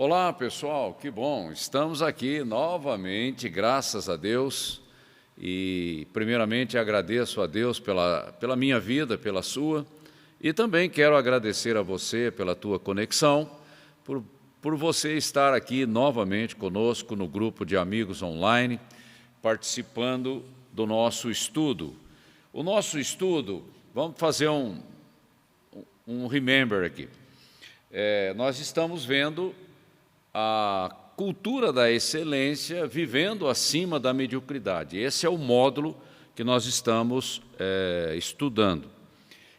Olá, pessoal, que bom, estamos aqui novamente, graças a Deus, e primeiramente agradeço a Deus pela minha vida, pela sua, e também quero agradecer a você pela tua conexão, por você estar aqui novamente conosco no grupo de amigos online, participando do nosso estudo. O nosso estudo, vamos fazer um remember aqui. Nós estamos vendo a cultura da excelência vivendo acima da mediocridade. Esse é o módulo que nós estamos estudando.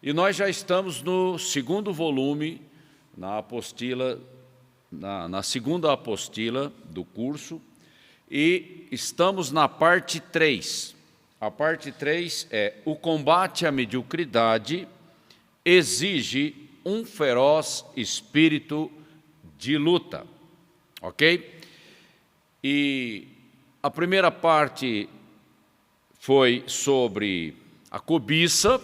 E nós já estamos no segundo volume, na segunda apostila do curso, e estamos na parte 3. A parte 3 é: o combate à mediocridade exige um feroz espírito de luta. Ok? E a primeira parte foi sobre a cobiça,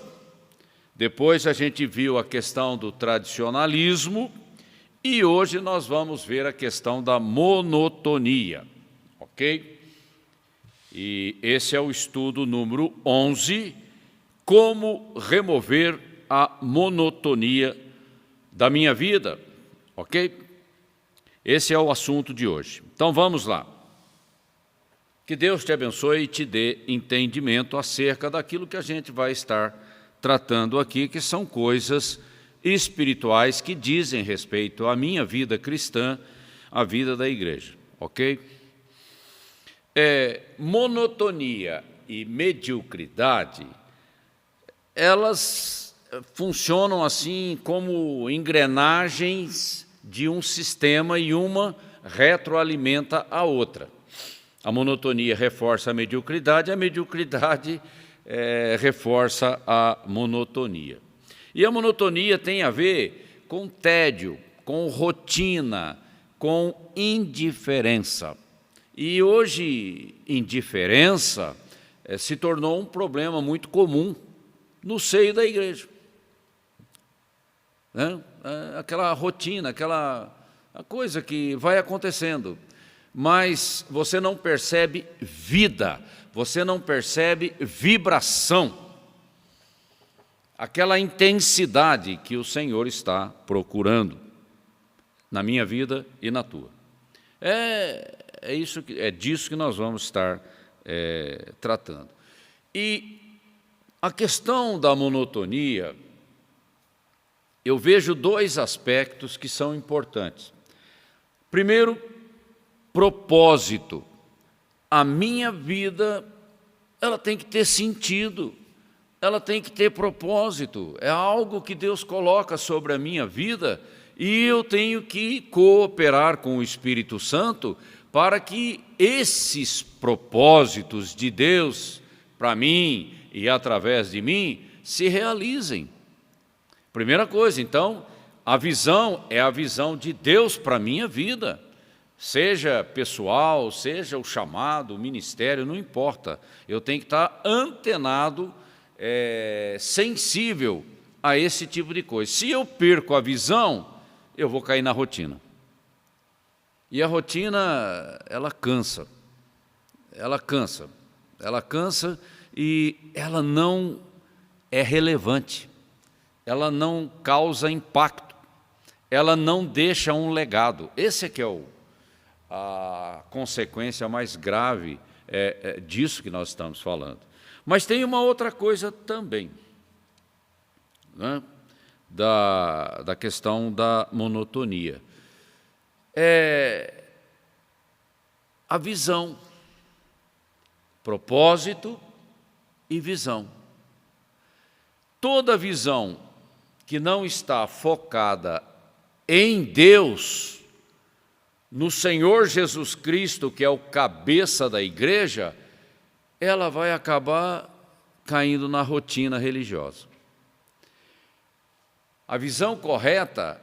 depois a gente viu a questão do tradicionalismo e hoje nós vamos ver a questão da monotonia. Ok? E esse é o estudo número 11, como remover a monotonia da minha vida. Ok? Esse é o assunto de hoje. Então, vamos lá. Que Deus te abençoe e te dê entendimento acerca daquilo que a gente vai estar tratando aqui, que são coisas espirituais que dizem respeito à minha vida cristã, à vida da igreja. Ok? Monotonia e mediocridade, elas funcionam assim como engrenagens de um sistema e uma retroalimenta a outra. A monotonia reforça a mediocridade reforça a monotonia. E a monotonia tem a ver com tédio, com rotina, com indiferença. E hoje, indiferença se tornou um problema muito comum no seio da igreja. Aquela rotina, aquela coisa que vai acontecendo, mas você não percebe vida, você não percebe vibração, aquela intensidade que o Senhor está procurando na minha vida e na tua. É disso que nós vamos estar tratando. E a questão da monotonia, eu vejo dois aspectos que são importantes. Primeiro, propósito. A minha vida, ela tem que ter sentido, ela tem que ter propósito. É algo que Deus coloca sobre a minha vida e eu tenho que cooperar com o Espírito Santo para que esses propósitos de Deus para mim e através de mim se realizem. Primeira coisa, então, a visão é a visão de Deus para a minha vida, seja pessoal, seja o chamado, o ministério, não importa. Eu tenho que estar antenado, sensível a esse tipo de coisa. Se eu perco a visão, eu vou cair na rotina. E a rotina, ela cansa e ela não é relevante. Ela não causa impacto, ela não deixa um legado. Esse é que é a consequência mais grave disso que nós estamos falando. Mas tem uma outra coisa também, né, da questão da monotonia. A visão, propósito e visão. Toda visão que não está focada em Deus, no Senhor Jesus Cristo, que é o cabeça da igreja, ela vai acabar caindo na rotina religiosa. A visão correta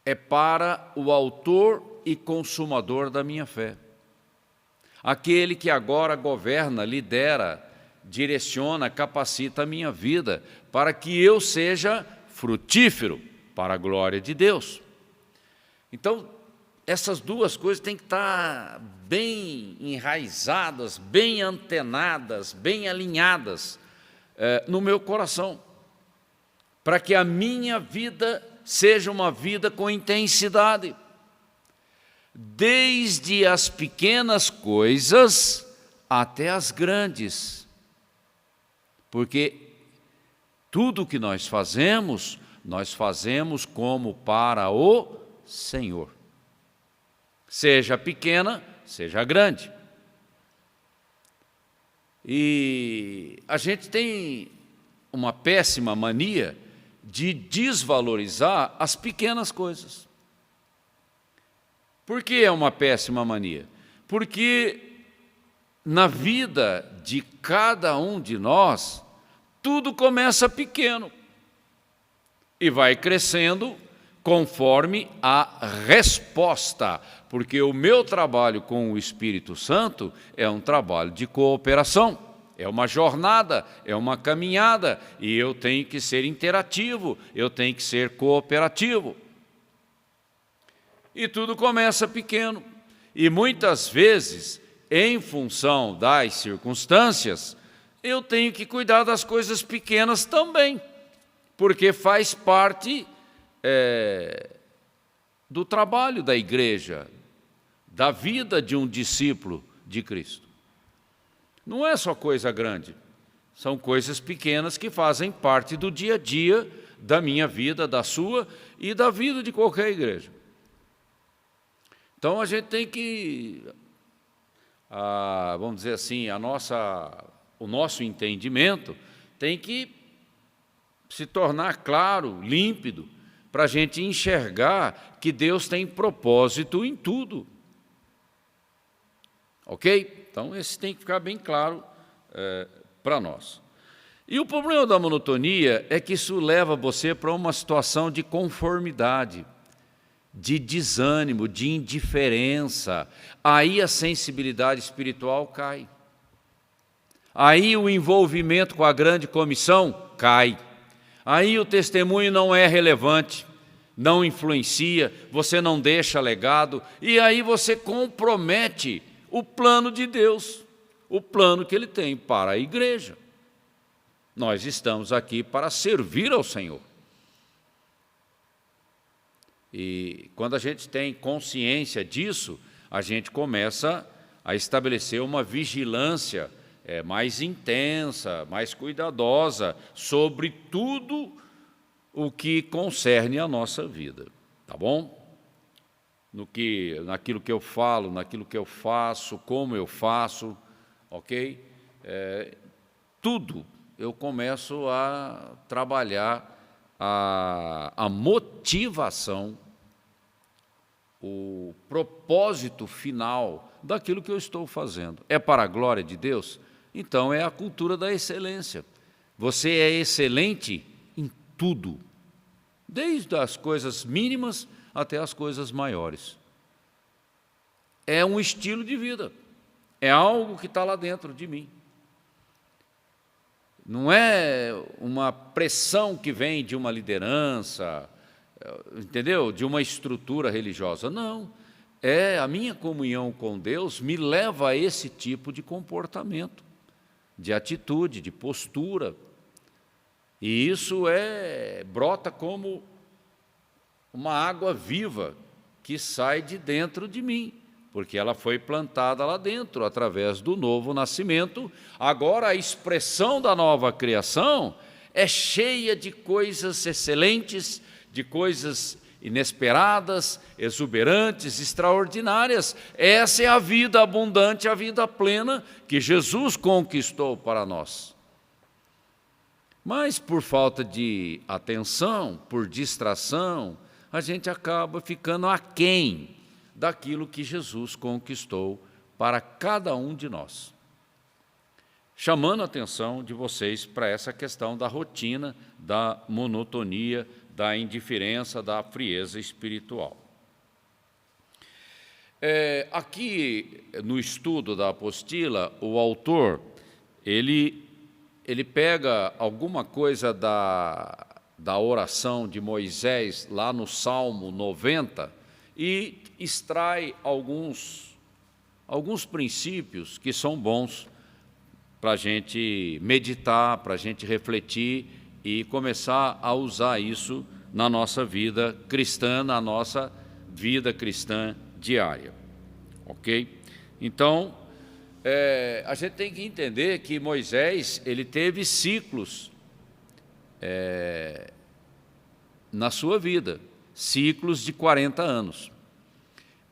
é para o autor e consumador da minha fé. Aquele que agora governa, lidera, direciona, capacita a minha vida, para que eu seja frutífero para a glória de Deus. Então, essas duas coisas têm que estar bem enraizadas, bem antenadas, bem alinhadas no meu coração, para que a minha vida seja uma vida com intensidade, desde as pequenas coisas até as grandes, porque tudo que nós fazemos como para o Senhor, seja pequena, seja grande. E a gente tem uma péssima mania de desvalorizar as pequenas coisas. Por que é uma péssima mania? Porque na vida de cada um de nós, tudo começa pequeno e vai crescendo conforme a resposta, porque o meu trabalho com o Espírito Santo é um trabalho de cooperação, é uma jornada, é uma caminhada, e eu tenho que ser interativo, eu tenho que ser cooperativo. E tudo começa pequeno, e muitas vezes, em função das circunstâncias, eu tenho que cuidar das coisas pequenas também, porque faz parte do trabalho da igreja, da vida de um discípulo de Cristo. Não é só coisa grande, são coisas pequenas que fazem parte do dia a dia da minha vida, da sua e da vida de qualquer igreja. Então a gente tem que, vamos dizer assim, o nosso entendimento tem que se tornar claro, límpido, para a gente enxergar que Deus tem propósito em tudo. Ok? Então, esse tem que ficar bem claro para nós. E o problema da monotonia é que isso leva você para uma situação de conformidade, de desânimo, de indiferença. Aí a sensibilidade espiritual cai. Aí o envolvimento com a grande comissão cai. Aí o testemunho não é relevante, não influencia, você não deixa legado, e aí você compromete o plano de Deus, o plano que Ele tem para a igreja. Nós estamos aqui para servir ao Senhor. E quando a gente tem consciência disso, a gente começa a estabelecer uma vigilância mais intensa, mais cuidadosa sobre tudo o que concerne a nossa vida, tá bom? Naquilo que eu falo, naquilo que eu faço, como eu faço, ok? Tudo eu começo a trabalhar a motivação, o propósito final daquilo que eu estou fazendo. É para a glória de Deus? Então é a cultura da excelência. Você é excelente em tudo, desde as coisas mínimas até as coisas maiores. É um estilo de vida, é algo que está lá dentro de mim. Não é uma pressão que vem de uma liderança, entendeu? De uma estrutura religiosa. Não, a minha comunhão com Deus me leva a esse tipo de comportamento, de atitude, de postura. E isso brota como uma água viva que sai de dentro de mim, porque ela foi plantada lá dentro, através do novo nascimento. Agora a expressão da nova criação é cheia de coisas excelentes, de coisas inesperadas, exuberantes, extraordinárias. Essa é a vida abundante, a vida plena que Jesus conquistou para nós. Mas por falta de atenção, por distração, a gente acaba ficando aquém daquilo que Jesus conquistou para cada um de nós. Chamando a atenção de vocês para essa questão da rotina, da monotonia, da indiferença, da frieza espiritual. Aqui, no estudo da apostila, o autor, ele pega alguma coisa da oração de Moisés, lá no Salmo 90, e extrai alguns princípios que são bons para a gente meditar, para a gente refletir e começar a usar isso na nossa vida cristã, na nossa vida cristã diária. Ok? Então, a gente tem que entender que Moisés, ele teve ciclos na sua vida, ciclos de 40 anos.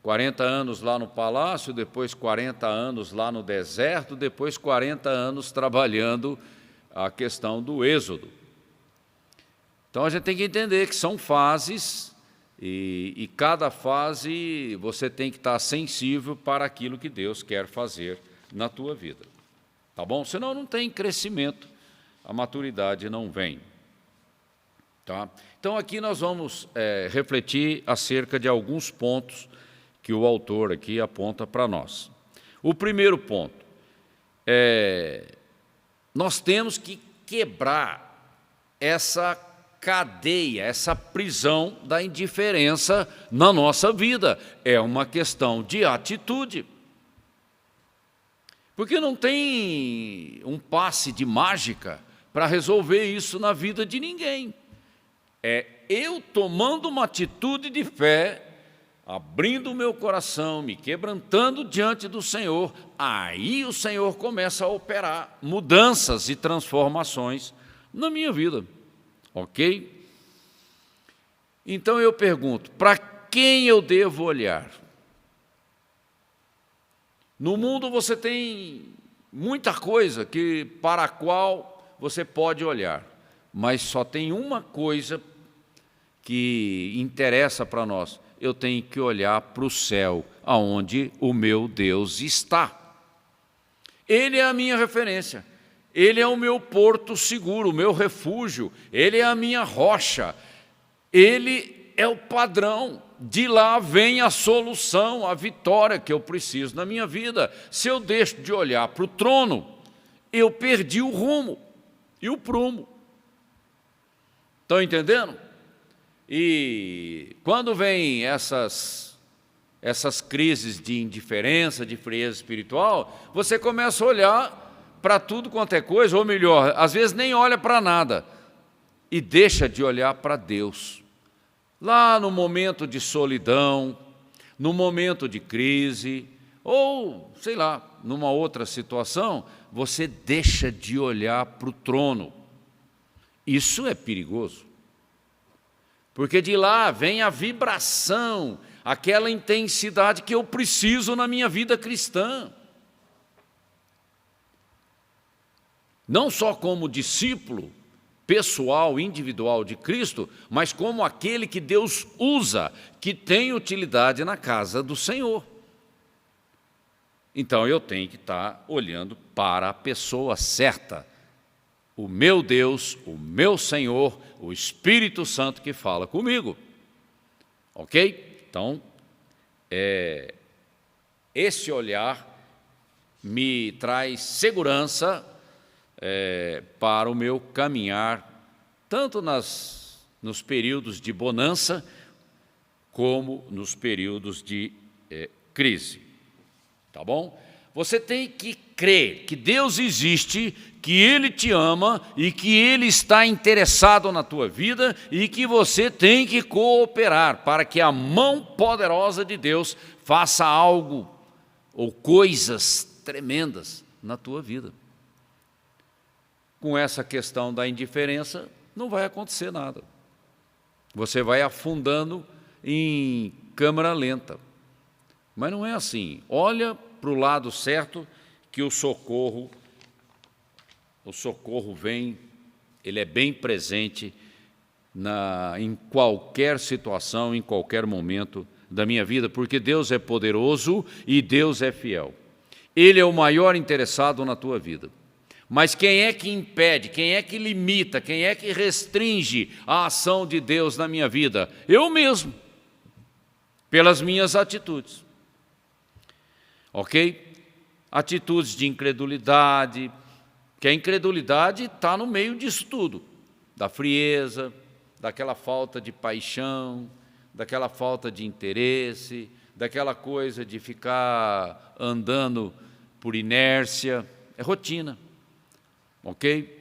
40 anos lá no palácio, depois 40 anos lá no deserto, depois 40 anos trabalhando a questão do êxodo. Então, a gente tem que entender que são fases, e cada fase você tem que estar sensível para aquilo que Deus quer fazer na tua vida. Tá bom? Senão não tem crescimento, a maturidade não vem. Tá? Então, aqui nós vamos refletir acerca de alguns pontos que o autor aqui aponta para nós. O primeiro ponto nós temos que quebrar essa cadeia, essa prisão da indiferença na nossa vida. É uma questão de atitude. Porque não tem um passe de mágica para resolver isso na vida de ninguém. É eu tomando uma atitude de fé, abrindo o meu coração, me quebrantando diante do Senhor, aí o Senhor começa a operar mudanças e transformações na minha vida, ok? Então eu pergunto, para quem eu devo olhar? No mundo você tem muita coisa para a qual você pode olhar, mas só tem uma coisa que interessa para nós. Eu tenho que olhar para o céu, aonde o meu Deus está. Ele é a minha referência, Ele é o meu porto seguro, o meu refúgio, Ele é a minha rocha, Ele é o padrão, de lá vem a solução, a vitória que eu preciso na minha vida. Se eu deixo de olhar para o trono, eu perdi o rumo e o prumo. Estão entendendo? E quando vem essas crises de indiferença, de frieza espiritual, você começa a olhar para tudo quanto é coisa, ou melhor, às vezes nem olha para nada, e deixa de olhar para Deus. Lá no momento de solidão, no momento de crise, ou, sei lá, numa outra situação, você deixa de olhar para o trono. Isso é perigoso. Porque de lá vem a vibração, aquela intensidade que eu preciso na minha vida cristã. Não só como discípulo pessoal, individual de Cristo, mas como aquele que Deus usa, que tem utilidade na casa do Senhor. Então eu tenho que estar olhando para a pessoa certa, o meu Deus, o meu Senhor, o Espírito Santo que fala comigo. Ok? Então, esse olhar me traz segurança para o meu caminhar, tanto nos períodos de bonança, como nos períodos de crise. Tá bom? Você tem que crer que Deus existe, que Ele te ama e que Ele está interessado na tua vida e que você tem que cooperar para que a mão poderosa de Deus faça algo ou coisas tremendas na tua vida. Com essa questão da indiferença, não vai acontecer nada. Você vai afundando em câmera lenta. Mas não é assim. Olha para o lado certo que o socorro vem, ele é bem presente em qualquer situação, em qualquer momento da minha vida, porque Deus é poderoso e Deus é fiel. Ele é o maior interessado na tua vida. Mas quem é que impede, quem é que limita, quem é que restringe a ação de Deus na minha vida? Eu mesmo, pelas minhas atitudes. Ok? Atitudes de incredulidade, que a incredulidade está no meio disso tudo, da frieza, daquela falta de paixão, daquela falta de interesse, daquela coisa de ficar andando por inércia. É rotina, ok?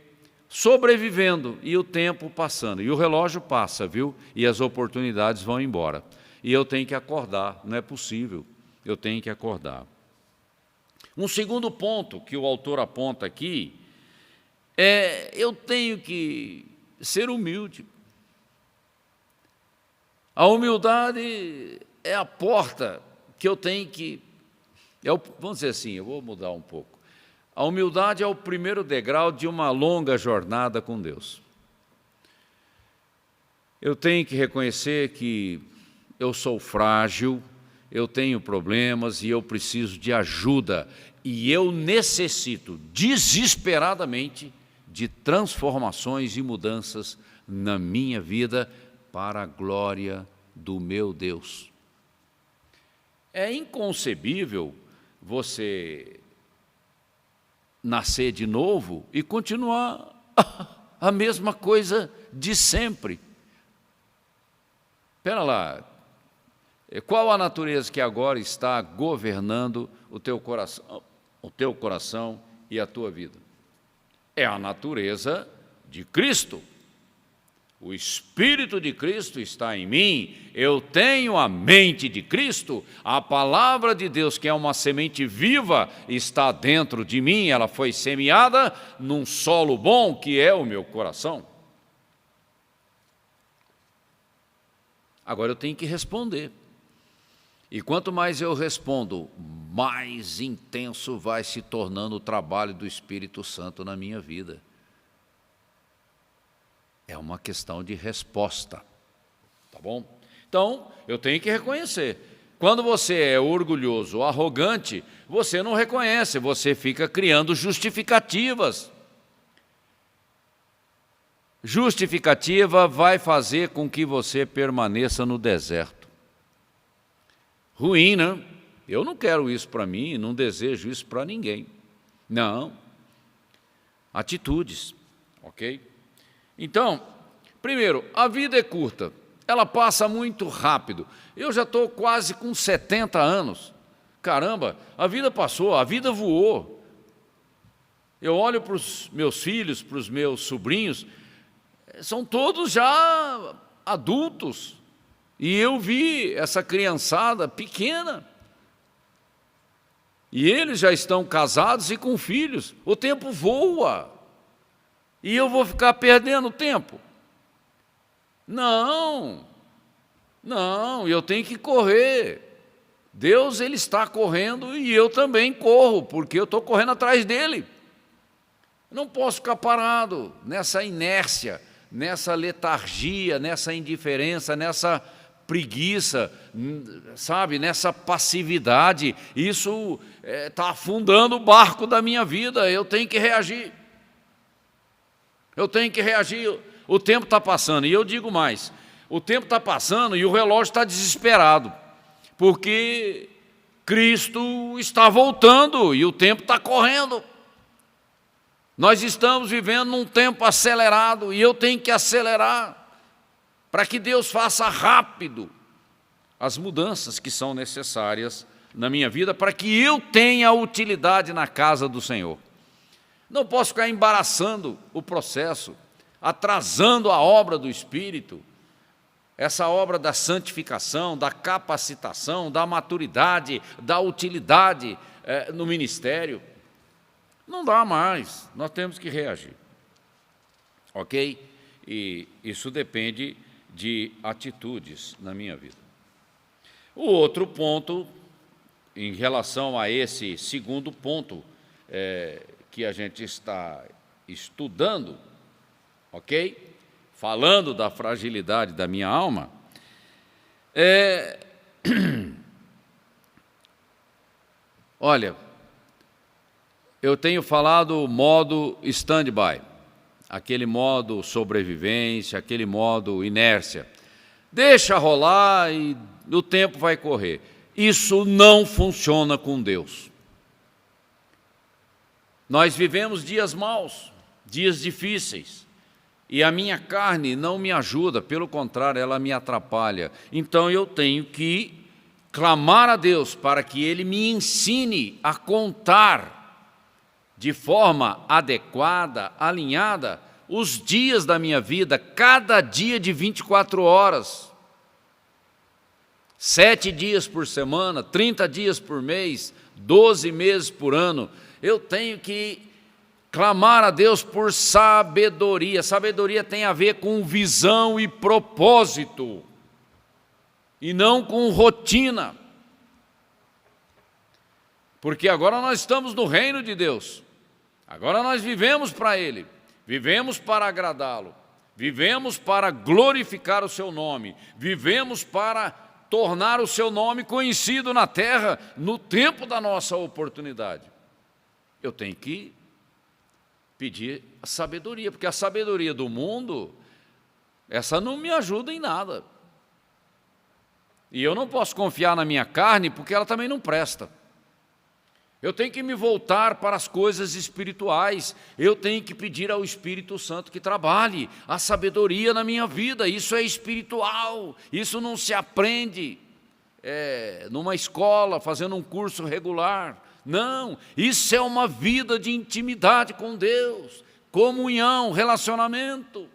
Sobrevivendo e o tempo passando. E o relógio passa, viu? E as oportunidades vão embora. E eu tenho que acordar, não é possível, eu tenho que acordar. Um segundo ponto que o autor aponta aqui é: eu tenho que ser humilde. A humildade é a porta que eu tenho que... vamos dizer assim, eu vou mudar um pouco. A humildade é o primeiro degrau de uma longa jornada com Deus. Eu tenho que reconhecer que eu sou frágil, eu tenho problemas e eu preciso de ajuda. E eu necessito desesperadamente de transformações e mudanças na minha vida para a glória do meu Deus. É inconcebível você nascer de novo e continuar a mesma coisa de sempre. Espera lá, qual a natureza que agora está governando o teu coração e a tua vida? É a natureza de Cristo. O Espírito de Cristo está em mim, eu tenho a mente de Cristo, a palavra de Deus, que é uma semente viva, está dentro de mim, ela foi semeada num solo bom, que é o meu coração. Agora eu tenho que responder. E quanto mais eu respondo, mais intenso vai se tornando o trabalho do Espírito Santo na minha vida. É uma questão de resposta, tá bom? Então, eu tenho que reconhecer. Quando você é orgulhoso, arrogante, você não reconhece, você fica criando justificativas. Justificativa vai fazer com que você permaneça no deserto. Ruim, né? Eu não quero isso para mim, não desejo isso para ninguém. Não. Atitudes, ok? Então, primeiro, a vida é curta, ela passa muito rápido. Eu já estou quase com 70 anos. Caramba, a vida passou, a vida voou. Eu olho para os meus filhos, para os meus sobrinhos, são todos já adultos. E eu vi essa criançada pequena. E eles já estão casados e com filhos. O tempo voa. E eu vou ficar perdendo tempo? Não, eu tenho que correr. Deus, Ele está correndo e eu também corro, porque eu estou correndo atrás dEle. Não posso ficar parado nessa inércia, nessa letargia, nessa indiferença, nessa preguiça, sabe, nessa passividade. Isso está afundando o barco da minha vida, eu tenho que reagir. Eu tenho que reagir, o tempo está passando. E eu digo mais, o tempo está passando e o relógio está desesperado, porque Cristo está voltando e o tempo está correndo. Nós estamos vivendo num tempo acelerado e eu tenho que acelerar para que Deus faça rápido as mudanças que são necessárias na minha vida para que eu tenha utilidade na casa do Senhor. Não posso ficar embaraçando o processo, atrasando a obra do Espírito, essa obra da santificação, da capacitação, da maturidade, da utilidade no ministério. Não dá mais, nós temos que reagir, ok? E isso depende de atitudes na minha vida. O outro ponto, em relação a esse segundo ponto, que a gente está estudando, ok? Falando da fragilidade da minha alma, olha, eu tenho falado modo stand-by, aquele modo sobrevivência, aquele modo inércia. Deixa rolar e o tempo vai correr. Isso não funciona com Deus. Nós vivemos dias maus, dias difíceis, e a minha carne não me ajuda, pelo contrário, ela me atrapalha. Então eu tenho que clamar a Deus para que Ele me ensine a contar de forma adequada, alinhada, os dias da minha vida, cada dia de 24 horas. 7 dias por semana, 30 dias por mês, 12 meses por ano. Eu tenho que clamar a Deus por sabedoria. Sabedoria tem a ver com visão e propósito, e não com rotina. Porque agora nós estamos no reino de Deus. Agora nós vivemos para Ele, vivemos para agradá-lo, vivemos para glorificar o seu nome, vivemos para tornar o seu nome conhecido na terra no tempo da nossa oportunidade. Eu tenho que pedir a sabedoria, porque a sabedoria do mundo, essa não me ajuda em nada. E eu não posso confiar na minha carne, porque ela também não presta. Eu tenho que me voltar para as coisas espirituais. Eu tenho que pedir ao Espírito Santo que trabalhe a sabedoria na minha vida. Isso é espiritual, isso não se aprende numa escola, fazendo um curso regular. Não, isso é uma vida de intimidade com Deus, comunhão, relacionamento.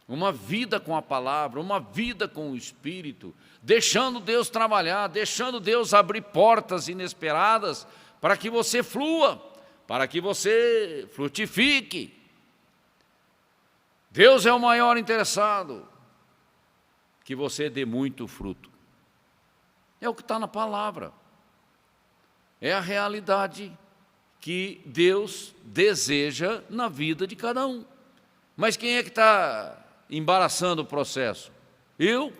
Uma vida com a palavra, uma vida com o Espírito, deixando Deus trabalhar, deixando Deus abrir portas inesperadas para que você flua, para que você frutifique. Deus é o maior interessado, que você dê muito fruto. É o que está na palavra. É a realidade que Deus deseja na vida de cada um. Mas quem é que está embaraçando o processo? Eu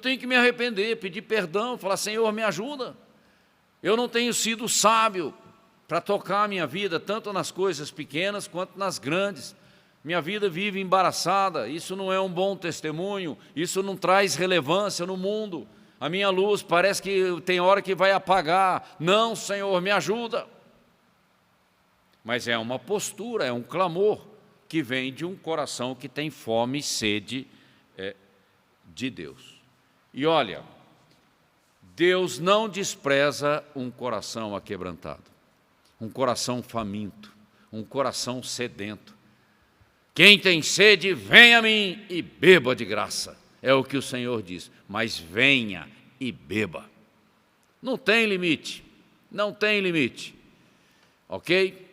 tenho que me arrepender, pedir perdão, falar: Senhor, me ajuda. Eu não tenho sido sábio para tocar a minha vida, tanto nas coisas pequenas quanto nas grandes. Minha vida vive embaraçada, isso não é um bom testemunho, isso não traz relevância no mundo. A minha luz parece que tem hora que vai apagar. Não, Senhor, me ajuda. Mas é uma postura, é um clamor que vem de um coração que tem fome e sede de Deus. E olha, Deus não despreza um coração aquebrantado, um coração faminto, um coração sedento. Quem tem sede, venha a mim e beba de graça. É o que o Senhor diz, mas venha e beba. Não tem limite, não tem limite, ok?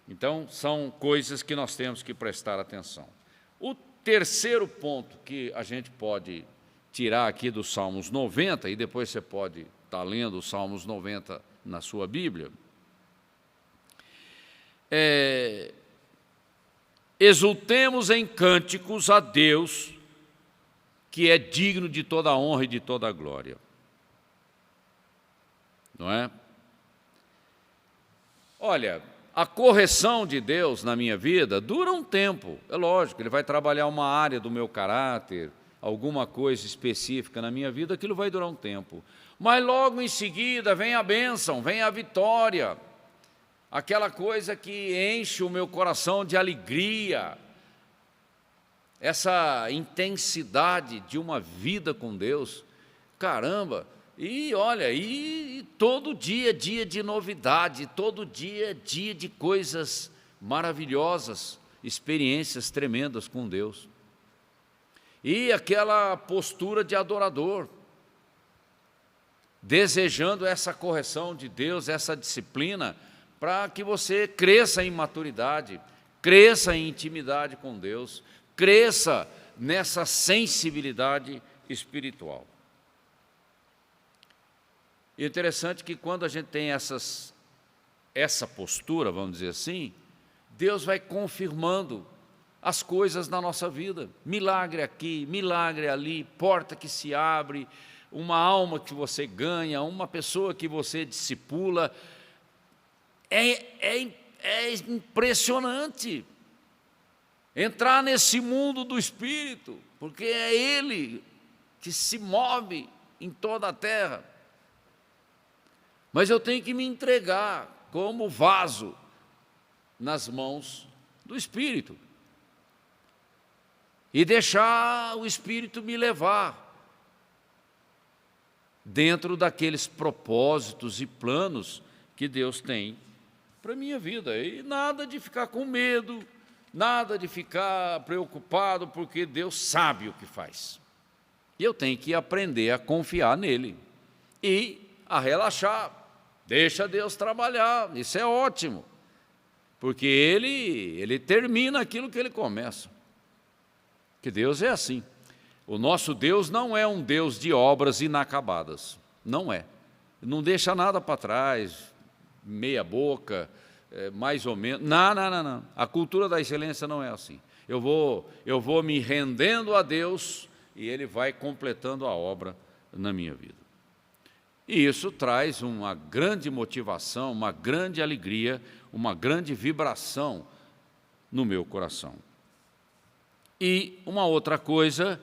Então, são coisas que nós temos que prestar atenção. O terceiro ponto que a gente pode tirar aqui dos Salmos 90, e depois você pode estar lendo os Salmos 90 na sua Bíblia, exultemos em cânticos a Deus, que é digno de toda a honra e de toda a glória. Não é? Olha, a correção de Deus na minha vida dura um tempo. É lógico, Ele vai trabalhar uma área do meu caráter, alguma coisa específica na minha vida, aquilo vai durar um tempo. Mas logo em seguida vem a bênção, vem a vitória, aquela coisa que enche o meu coração de alegria, essa intensidade de uma vida com Deus, caramba, e olha, e todo dia é dia de novidade, todo dia é dia de coisas maravilhosas, experiências tremendas com Deus. E aquela postura de adorador, desejando essa correção de Deus, essa disciplina, para que você cresça em maturidade, cresça em intimidade com Deus, cresça nessa sensibilidade espiritual. E é interessante que quando a gente tem essa postura, vamos dizer assim, Deus vai confirmando as coisas na nossa vida. Milagre aqui, milagre ali, porta que se abre, uma alma que você ganha, uma pessoa que você discipula. É impressionante entrar nesse mundo do Espírito, porque é Ele que se move em toda a terra. Mas eu tenho que me entregar como vaso nas mãos do Espírito. E deixar o Espírito me levar dentro daqueles propósitos e planos que Deus tem para a minha vida. E nada de ficar com medo, nada de ficar preocupado, porque Deus sabe o que faz. E eu tenho que aprender a confiar nele e a relaxar. Deixa Deus trabalhar, isso é ótimo, porque ele termina aquilo que ele começa. Que Deus é assim. O nosso Deus não é um Deus de obras inacabadas, não é. Não deixa nada para trás, meia boca, mais ou menos. Não. A cultura da excelência não é assim. Eu vou me rendendo a Deus e Ele vai completando a obra na minha vida. E isso traz uma grande motivação, uma grande alegria, uma grande vibração no meu coração. E uma outra coisa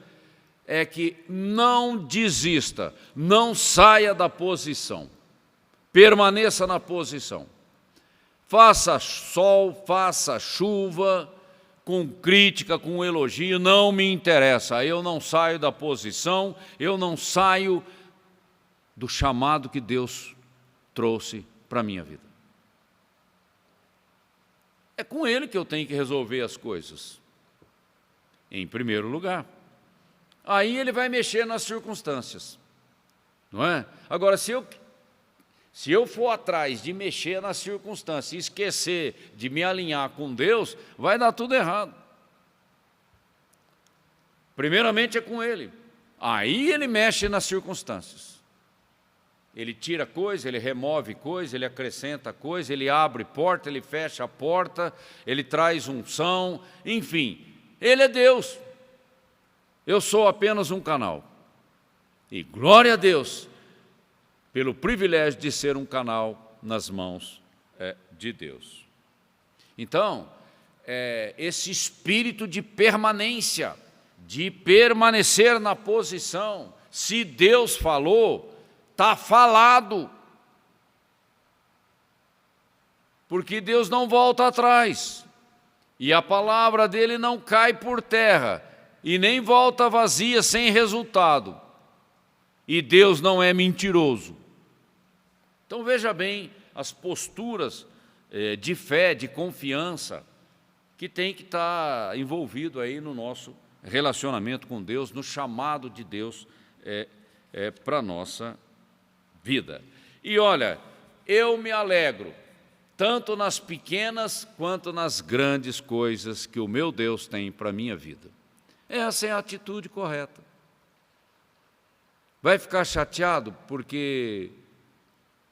é que não desista, não saia da posição, permaneça na posição. Faça sol, faça chuva, com crítica, com elogio, não me interessa, eu não saio da posição, eu não saio do chamado que Deus trouxe para a minha vida. É com Ele que eu tenho que resolver as coisas, em primeiro lugar. Aí Ele vai mexer nas circunstâncias, não é? Agora, se eu for atrás de mexer nas circunstâncias e esquecer de me alinhar com Deus, vai dar tudo errado. Primeiramente é com Ele, aí Ele mexe nas circunstâncias. Ele tira coisa, Ele remove coisa, Ele acrescenta coisa, Ele abre porta, Ele fecha a porta, Ele traz unção, enfim, Ele é Deus. Eu sou apenas um canal. E glória a Deus pelo privilégio de ser um canal nas mãos de Deus. Então, esse espírito de permanência, de permanecer na posição, se Deus falou, está falado. Porque Deus não volta atrás, e a palavra dele não cai por terra, e nem volta vazia sem resultado. E Deus não é mentiroso. Então veja bem as posturas de fé, de confiança, que tem que estar envolvido aí no nosso relacionamento com Deus, no chamado de Deus para a nossa vida. E olha, eu me alegro, tanto nas pequenas quanto nas grandes coisas que o meu Deus tem para a minha vida. Essa é a atitude correta. Vai ficar chateado porque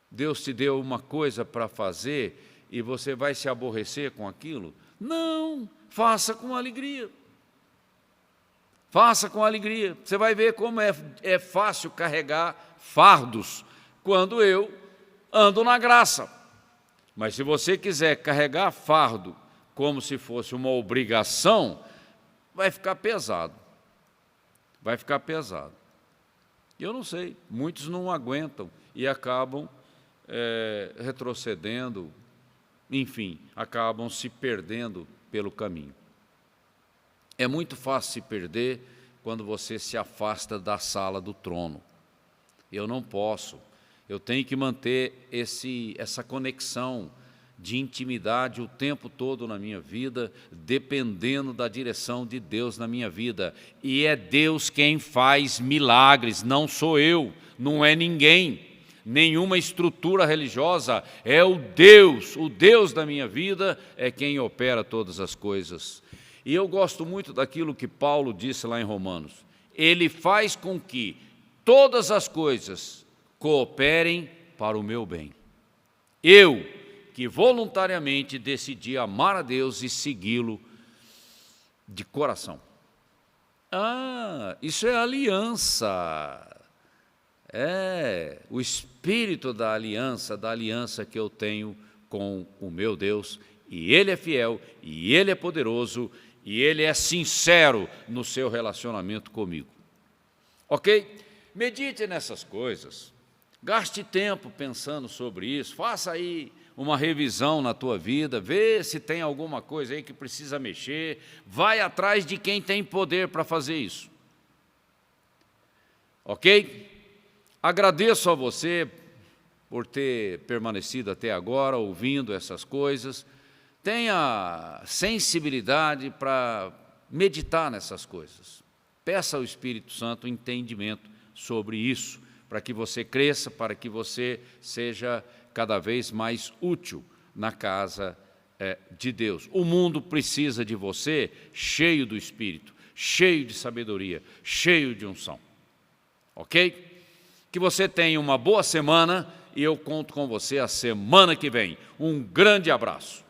Deus te deu uma coisa para fazer e você vai se aborrecer com aquilo? Não, faça com alegria. Faça com alegria. Você vai ver como é fácil carregar fardos quando eu ando na graça. Mas se você quiser carregar fardo como se fosse uma obrigação, vai ficar pesado. Vai ficar pesado. Eu não sei, muitos não aguentam e acabam retrocedendo, enfim, acabam se perdendo pelo caminho. É muito fácil se perder quando você se afasta da sala do trono. Eu não posso, eu tenho que manter essa conexão de intimidade o tempo todo na minha vida, dependendo da direção de Deus na minha vida. E é Deus quem faz milagres, não sou eu, não é ninguém, nenhuma estrutura religiosa, é o Deus da minha vida é quem opera todas as coisas. E eu gosto muito daquilo que Paulo disse lá em Romanos. Ele faz com que todas as coisas cooperem para o meu bem. Eu, que voluntariamente decidi amar a Deus e segui-lo de coração. Isso é aliança. É o espírito da aliança que eu tenho com o meu Deus, e Ele é fiel, e Ele é poderoso, e Ele é sincero no seu relacionamento comigo. Ok? Medite nessas coisas. Gaste tempo pensando sobre isso, faça aí uma revisão na tua vida, vê se tem alguma coisa aí que precisa mexer, vai atrás de quem tem poder para fazer isso. Ok? Agradeço a você por ter permanecido até agora, ouvindo essas coisas. Tenha sensibilidade para meditar nessas coisas. Peça ao Espírito Santo entendimento sobre isso, para que você cresça, para que você seja cada vez mais útil na casa de Deus. O mundo precisa de você cheio do Espírito, cheio de sabedoria, cheio de unção. Ok? Que você tenha uma boa semana e eu conto com você a semana que vem. Um grande abraço.